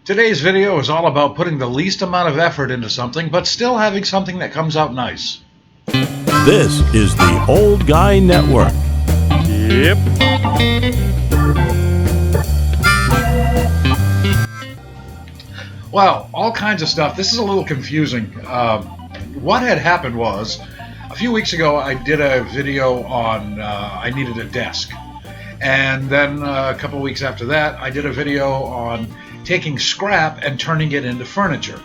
Today's video is all about putting the least amount of effort into something, but still having something that comes out nice. This is the Old Guy Network. Yep. Well, all kinds of stuff. This is a little confusing. What had happened was, a few weeks ago I did a video on I needed a desk. And then a couple of weeks after that, I did a video on taking scrap and turning it into furniture.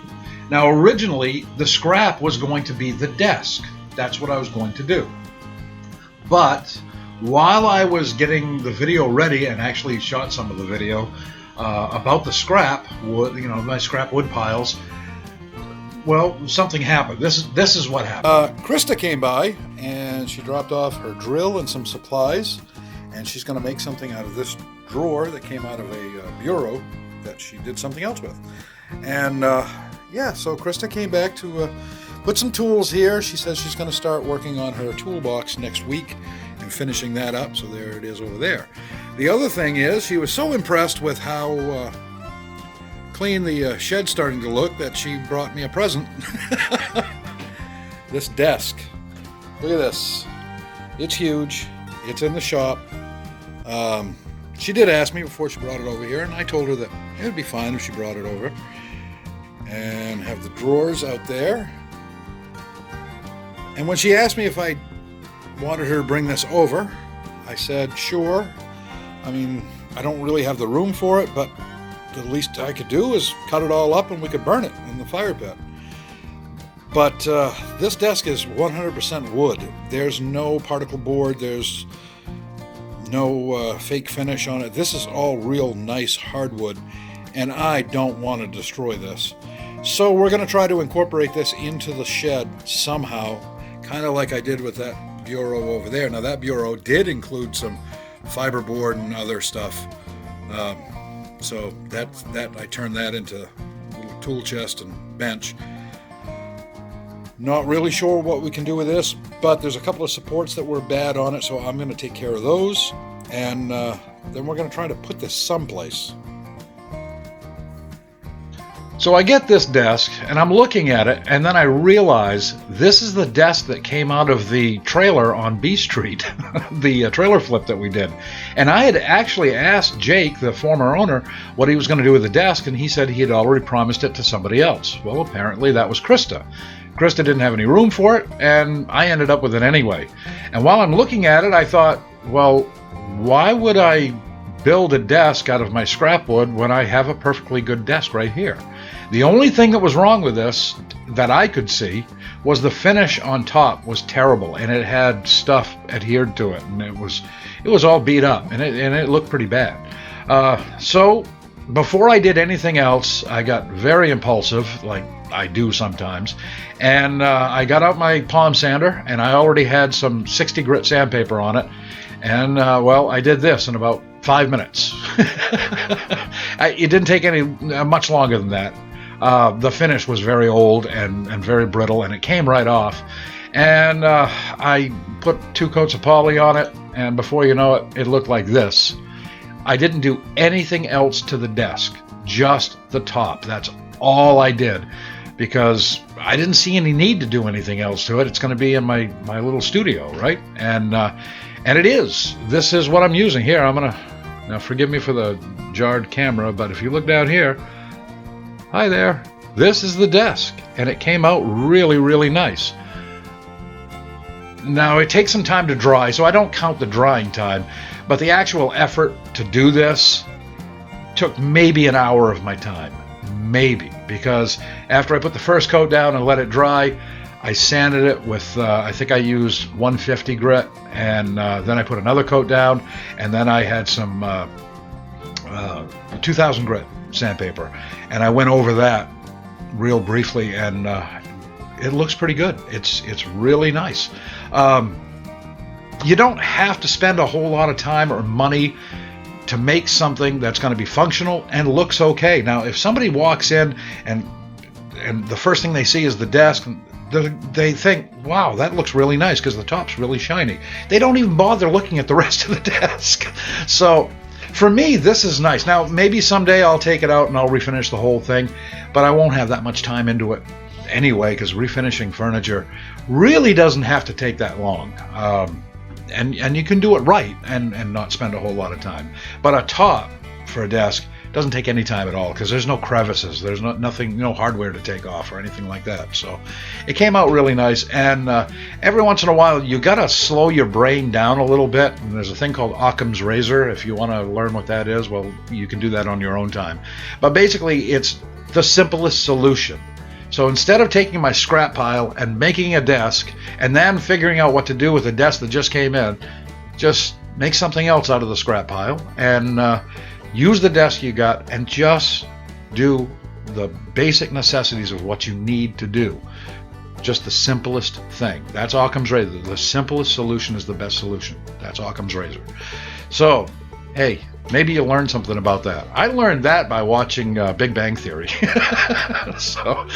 Now, originally, the scrap was going to be the desk. That's what I was going to do. But while I was getting the video ready and actually shot some of the video about the scrap wood, my scrap wood piles, well, something happened. This is what happened. Krista came by and she dropped off her drill and some supplies, and she's going to make something out of this drawer that came out of a bureau that she did something else with. And so Krista came back to put some tools here. She says she's going to start working on her toolbox next week and finishing that up. So there it is over there. The other thing is, she was so impressed with how clean the shed's starting to look that she brought me a present. This desk. Look at this. It's huge. It's in the shop. She did ask me before she brought it over here, and I told her that it would be fine if she brought it over. And have the drawers out there. And when she asked me if I wanted her to bring this over, I said, sure. I mean, I don't really have the room for it, but the least I could do is cut it all up and we could burn it in the fire pit. But this desk is 100% wood. There's no particle board. There's no fake finish on it. This is all real nice hardwood, and I don't want to destroy this. So we're going to try to incorporate this into the shed somehow, kind of like I did with that bureau over there. Now, that bureau did include some fiberboard and other stuff. So that I turned that into a little tool chest and bench. Not really sure what we can do with this, but there's a couple of supports that were bad on it, so I'm going to take care of those, and then we're going to try to put this someplace. So I get this desk, and I'm looking at it, and then I realize this is the desk that came out of the trailer on B Street, the trailer flip that we did. And I had actually asked Jake, the former owner, what he was going to do with the desk, and he said he had already promised it to somebody else. Well, apparently that was Krista. Krista didn't have any room for it, and I ended up with it anyway. And while I'm looking at it, I thought, well, why would I build a desk out of my scrap wood when I have a perfectly good desk right here? The only thing that was wrong with this that I could see was the finish on top was terrible, and it had stuff adhered to it, and it was all beat up, and it looked pretty bad. So before I did anything else, I got very impulsive, like I do sometimes, and I got out my palm sander, and I already had some 60 grit sandpaper on it, and I did this in about 5 minutes. It didn't take much longer than that. The finish was very old and very brittle, and it came right off. And I put 2 coats of poly on it, and before you know it, it looked like this. I didn't do anything else to the desk, just the top. That's all I did, because I didn't see any need to do anything else to it. It's going to be in my little studio, right? And it is. This is what I'm using here. Now forgive me for the jarred camera, but if you look down here, hi there, this is the desk, and it came out really, really nice. Now, it takes some time to dry, so I don't count the drying time, but the actual effort to do this took maybe an hour of my time. Maybe, because after I put the first coat down and let it dry, I sanded it with, I think I used 150 grit, and then I put another coat down, and then I had some 2000 grit sandpaper, and I went over that real briefly, and it looks pretty good. It's really nice. You don't have to spend a whole lot of time or money to make something that's going to be functional and looks okay. Now, if somebody walks in and the first thing they see is the desk, they think, wow, that looks really nice because the top's really shiny. They don't even bother looking at the rest of the desk. So For me, this is nice. Now, maybe someday I'll take it out and I'll refinish the whole thing, but I won't have that much time into it anyway, because refinishing furniture really doesn't have to take that long. And you can do it right and not spend a whole lot of time. But a top for a desk doesn't take any time at all, because there's no crevices, there's nothing, no hardware to take off or anything like that. So it came out really nice. And every once in a while you gotta slow your brain down a little bit, and there's a thing called Occam's razor. If you want to learn what that is, well, you can do that on your own time. But basically it's the simplest solution. So instead of taking my scrap pile and making a desk and then figuring out what to do with the desk that just came in, just make something else out of the scrap pile and use the desk you got and just do the basic necessities of what you need to do. Just the simplest thing. That's Occam's razor. The simplest solution is the best solution. That's Occam's razor. So, hey, maybe you learned something about that. I learned that by watching Big Bang Theory. So,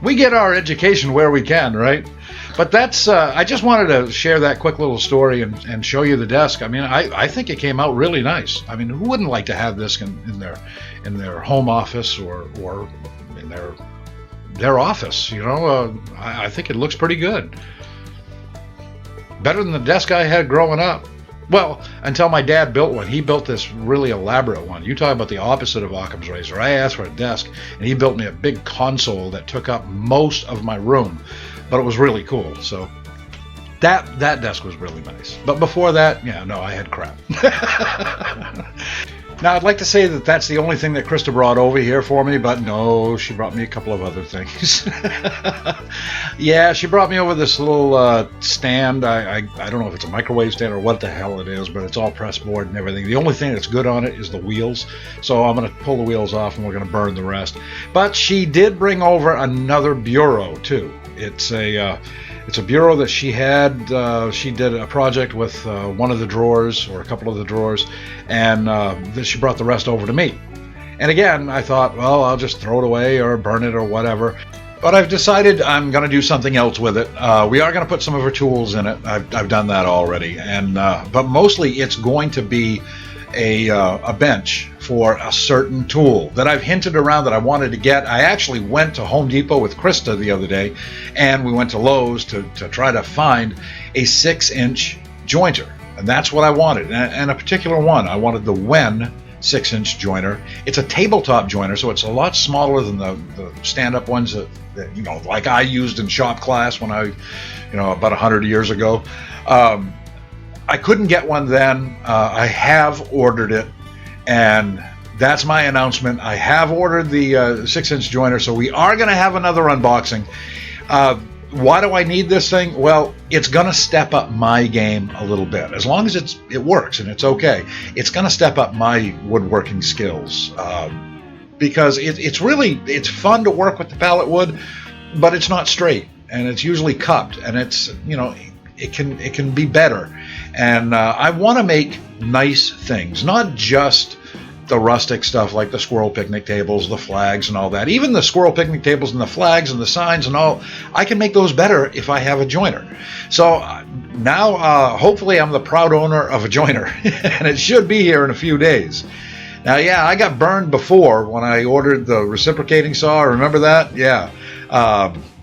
we get our education where we can, right? But that's, I just wanted to share that quick little story and show you the desk. I mean, I think it came out really nice. I mean, who wouldn't like to have this in their home office or in their office, I think it looks pretty good. Better than the desk I had growing up. Well, until my dad built one. He built this really elaborate one. You talk about the opposite of Occam's razor. I asked for a desk, and he built me a big console that took up most of my room, but it was really cool. So that desk was really nice. But before that, I had crap. Now, I'd like to say that that's the only thing that Krista brought over here for me, but no, she brought me a couple of other things. Yeah, she brought me over this little stand. I don't know if it's a microwave stand or what the hell it is, but it's all press board and everything. The only thing that's good on it is the wheels, so I'm going to pull the wheels off and we're going to burn the rest. But she did bring over another bureau, too. It's a bureau that she had. She did a project with one of the drawers or a couple of the drawers, and then she brought the rest over to me. And again, I thought, well, I'll just throw it away or burn it or whatever. But I've decided I'm going to do something else with it. We are going to put some of her tools in it. I've done that already, and but mostly it's going to be a bench for a certain tool that I've hinted around that I wanted to get. I actually went to Home Depot with Krista the other day, and we went to Lowe's to try to find a 6-inch jointer, and that's what I wanted, and a particular one. I wanted the Wen 6-inch jointer. It's a tabletop jointer, so it's a lot smaller than the stand-up ones that like I used in shop class when I, about 100 years ago. I couldn't get one then. I have ordered it, and that's my announcement. I have ordered the 6-inch jointer, so we are going to have another unboxing. Why do I need this thing? Well, it's going to step up my game a little bit. As long as it works and it's okay, it's going to step up my woodworking skills. Because it's fun to work with the pallet wood, but it's not straight, and it's usually cupped, and it's it can be better. And I want to make nice things, not just the rustic stuff like the squirrel picnic tables, the flags and all that. Even the squirrel picnic tables and the flags and the signs and all, I can make those better if I have a joiner. So now hopefully I'm the proud owner of a joiner, and it should be here in a few days. Now, yeah, I got burned before when I ordered the reciprocating saw. Remember that? Yeah.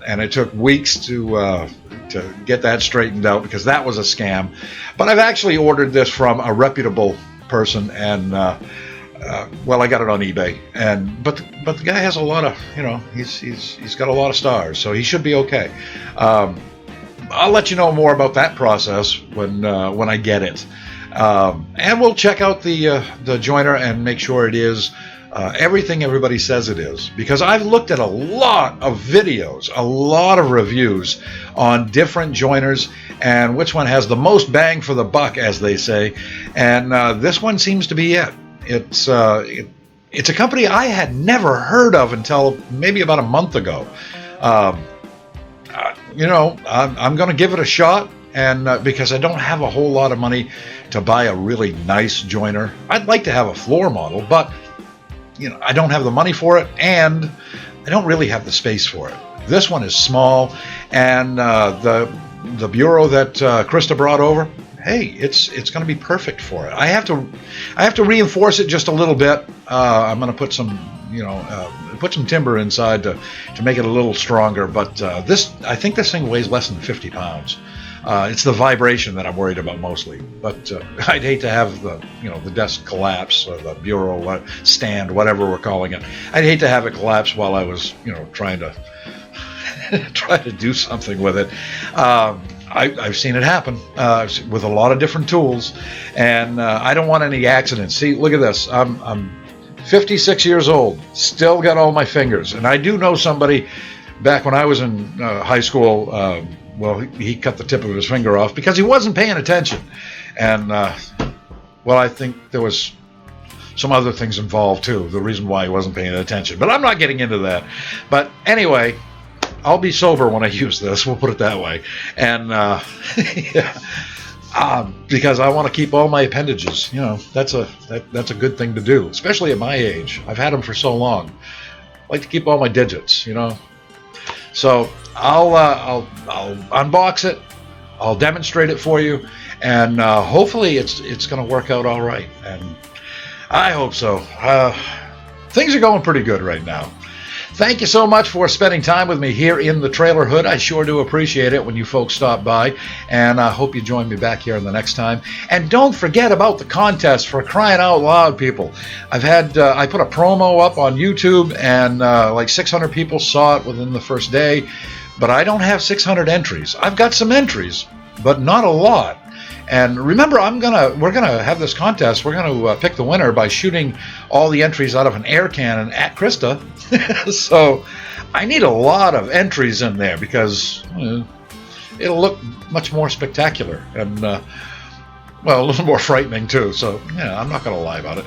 And it took weeks to get that straightened out because that was a scam. But I've actually ordered this from a reputable person, and I got it on eBay. But the guy has a lot of, he's got a lot of stars, so he should be okay. I'll let you know more about that process when I get it. And we'll check out the joiner and make sure it is everything everybody says it is, because I've looked at a lot of videos, a lot of reviews on different joiners and which one has the most bang for the buck, as they say, and this one seems to be it. It's a company I had never heard of until maybe about a month ago. I'm going to give it a shot, and because I don't have a whole lot of money to buy a really nice joiner. I'd like to have a floor model, but I don't have the money for it, and I don't really have the space for it. This one is small, and the bureau that Krista brought over, hey, it's going to be perfect for it. I have to reinforce it just a little bit. I'm going to put some put some timber inside to make it a little stronger. But I think this thing weighs less than 50 pounds. It's the vibration that I'm worried about mostly. But I'd hate to have the desk collapse, or the bureau stand, whatever we're calling it. I'd hate to have it collapse while I was trying to try to do something with it. I've seen it happen with a lot of different tools, and I don't want any accidents. See, look at this. I'm 56 years old, still got all my fingers, and I do know somebody back when I was in high school. Well, he cut the tip of his finger off because he wasn't paying attention, and I think there was some other things involved too. The reason why he wasn't paying attention, but I'm not getting into that. But anyway, I'll be sober when I use this. We'll put it that way, and because I want to keep all my appendages. That's a good thing to do, especially at my age. I've had them for so long. I like to keep all my digits. So I'll unbox it. I'll demonstrate it for you, and hopefully it's going to work out all right. And I hope so. Things are going pretty good right now. Thank you so much for spending time with me here in the trailer hood. I sure do appreciate it when you folks stop by, and I hope you join me back here the next time. And don't forget about the contest, for crying out loud, people. I put a promo up on YouTube, and like 600 people saw it within the first day, but I don't have 600 entries. I've got some entries, but not a lot. And remember, we're gonna have this contest. We're gonna pick the winner by shooting all the entries out of an air cannon at Krista. So I need a lot of entries in there because it'll look much more spectacular and a little more frightening too. So yeah, I'm not gonna lie about it.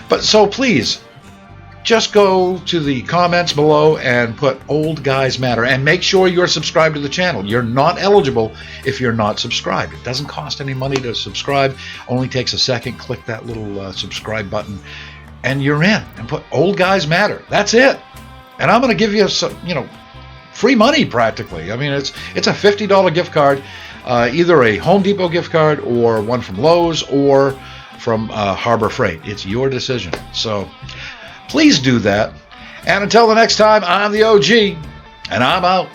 But so please, just go to the comments below and put Old Guys Matter, and make sure you're subscribed to the channel. You're not eligible if you're not subscribed. It doesn't cost any money to subscribe. Only takes a second. Click that little subscribe button and you're in, and put Old Guys Matter. That's it. And I'm going to give you some, free money practically. I mean, it's a $50 gift card, either a Home Depot gift card or one from Lowe's or from Harbor Freight. It's your decision. So please do that. And until the next time, I'm the OG, and I'm out.